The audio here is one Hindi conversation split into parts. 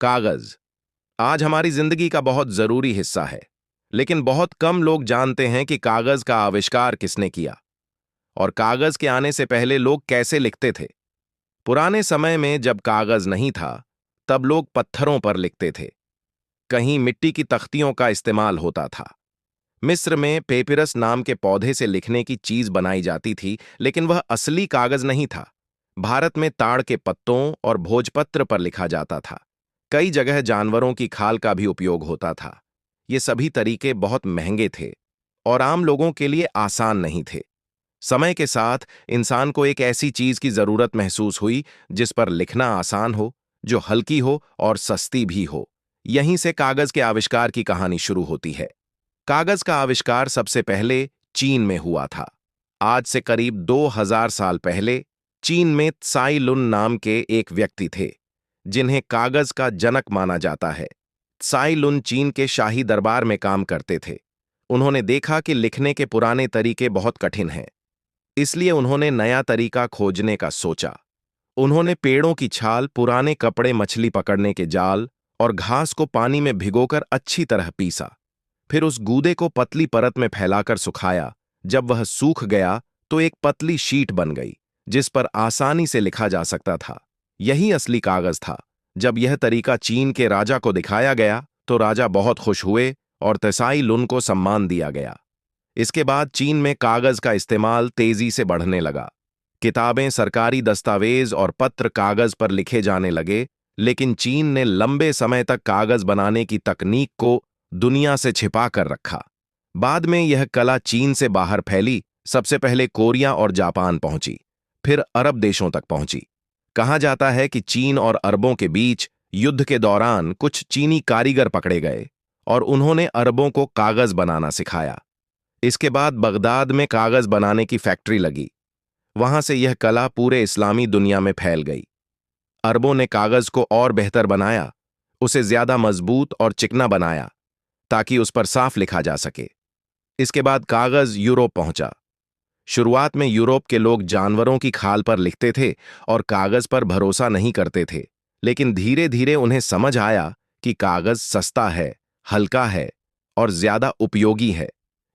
कागज आज हमारी जिंदगी का बहुत जरूरी हिस्सा है, लेकिन बहुत कम लोग जानते हैं कि कागज का आविष्कार किसने किया और कागज के आने से पहले लोग कैसे लिखते थे। पुराने समय में जब कागज नहीं था, तब लोग पत्थरों पर लिखते थे। कहीं मिट्टी की तख्तियों का इस्तेमाल होता था। मिस्र में पेपिरस नाम के पौधे से लिखने की चीज बनाई जाती थी, लेकिन वह असली कागज नहीं था। भारत में ताड़ के पत्तों और भोजपत्र पर लिखा जाता था। कई जगह जानवरों की खाल का भी उपयोग होता था। ये सभी तरीके बहुत महंगे थे और आम लोगों के लिए आसान नहीं थे। समय के साथ इंसान को एक ऐसी चीज की जरूरत महसूस हुई जिस पर लिखना आसान हो, जो हल्की हो और सस्ती भी हो। यहीं से कागज के आविष्कार की कहानी शुरू होती है। कागज का आविष्कार सबसे पहले चीन में हुआ था। आज से करीब 2000 साल पहले चीन में त्साई लुन नाम के एक व्यक्ति थे, जिन्हें कागज का जनक माना जाता है। त्साई लुन चीन के शाही दरबार में काम करते थे। उन्होंने देखा कि लिखने के पुराने तरीके बहुत कठिन हैं, इसलिए उन्होंने नया तरीका खोजने का सोचा। उन्होंने पेड़ों की छाल, पुराने कपड़े, मछली पकड़ने के जाल और घास को पानी में भिगोकर अच्छी तरह पीसा। फिर उस गूदे को पतली परत में फैलाकर सुखाया। जब वह सूख गया तो एक पतली शीट बन गई, जिस पर आसानी से लिखा जा सकता था। यही असली कागज था। जब यह तरीका चीन के राजा को दिखाया गया तो राजा बहुत खुश हुए और त्साई लुन को सम्मान दिया गया। इसके बाद चीन में कागज का इस्तेमाल तेजी से बढ़ने लगा। किताबें, सरकारी दस्तावेज और पत्र कागज पर लिखे जाने लगे, लेकिन चीन ने लंबे समय तक कागज बनाने की तकनीक को दुनिया से छिपा कर रखा। बाद में यह कला चीन से बाहर फैली। सबसे पहले कोरिया और जापान पहुंची, फिर अरब देशों तक पहुंची। कहा जाता है कि चीन और अरबों के बीच युद्ध के दौरान कुछ चीनी कारीगर पकड़े गए और उन्होंने अरबों को कागज बनाना सिखाया। इसके बाद बगदाद में कागज बनाने की फैक्ट्री लगी। वहां से यह कला पूरे इस्लामी दुनिया में फैल गई। अरबों ने कागज को और बेहतर बनाया, उसे ज्यादा मजबूत और चिकना बनाया ताकि उस पर साफ लिखा जा सके। इसके बाद कागज यूरोप पहुंचा। शुरुआत में यूरोप के लोग जानवरों की खाल पर लिखते थे और कागज पर भरोसा नहीं करते थे, लेकिन धीरे धीरे उन्हें समझ आया कि कागज सस्ता है, हल्का है और ज्यादा उपयोगी है।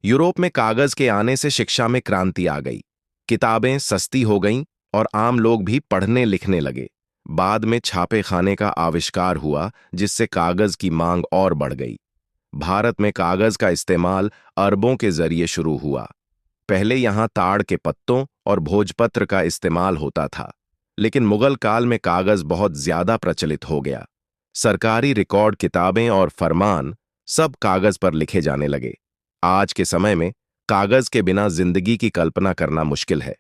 यूरोप में कागज के आने से शिक्षा में क्रांति आ गई। किताबें सस्ती हो गईं और आम लोग भी पढ़ने लिखने लगे। बाद में छापे खाने का आविष्कार हुआ, जिससे कागज की मांग और बढ़ गई। भारत में कागज का इस्तेमाल अरबों के जरिए शुरू हुआ। पहले यहां ताड़ के पत्तों और भोजपत्र का इस्तेमाल होता था, लेकिन मुगल काल में कागज बहुत ज्यादा प्रचलित हो गया। सरकारी रिकॉर्ड, किताबें और फरमान सब कागज पर लिखे जाने लगे। आज के समय में कागज के बिना जिंदगी की कल्पना करना मुश्किल है।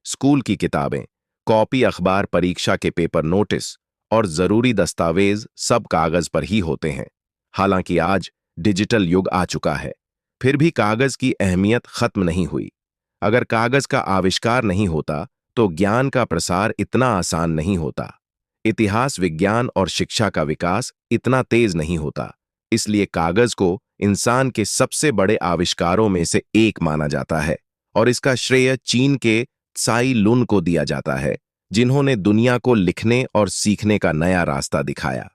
स्कूल की किताबें, कॉपी, अखबार, परीक्षा के पेपर, नोटिस और जरूरी दस्तावेज सब कागज पर ही होते हैं। हालांकि आज डिजिटल युग आ चुका है, फिर भी कागज की अहमियत खत्म नहीं हुई। अगर कागज का आविष्कार नहीं होता तो ज्ञान का प्रसार इतना आसान नहीं होता। इतिहास, विज्ञान और शिक्षा का विकास इतना तेज नहीं होता। इसलिए कागज को इंसान के सबसे बड़े आविष्कारों में से एक माना जाता है और इसका श्रेय चीन के त्साई लुन को दिया जाता है, जिन्होंने दुनिया को लिखने और सीखने का नया रास्ता दिखाया।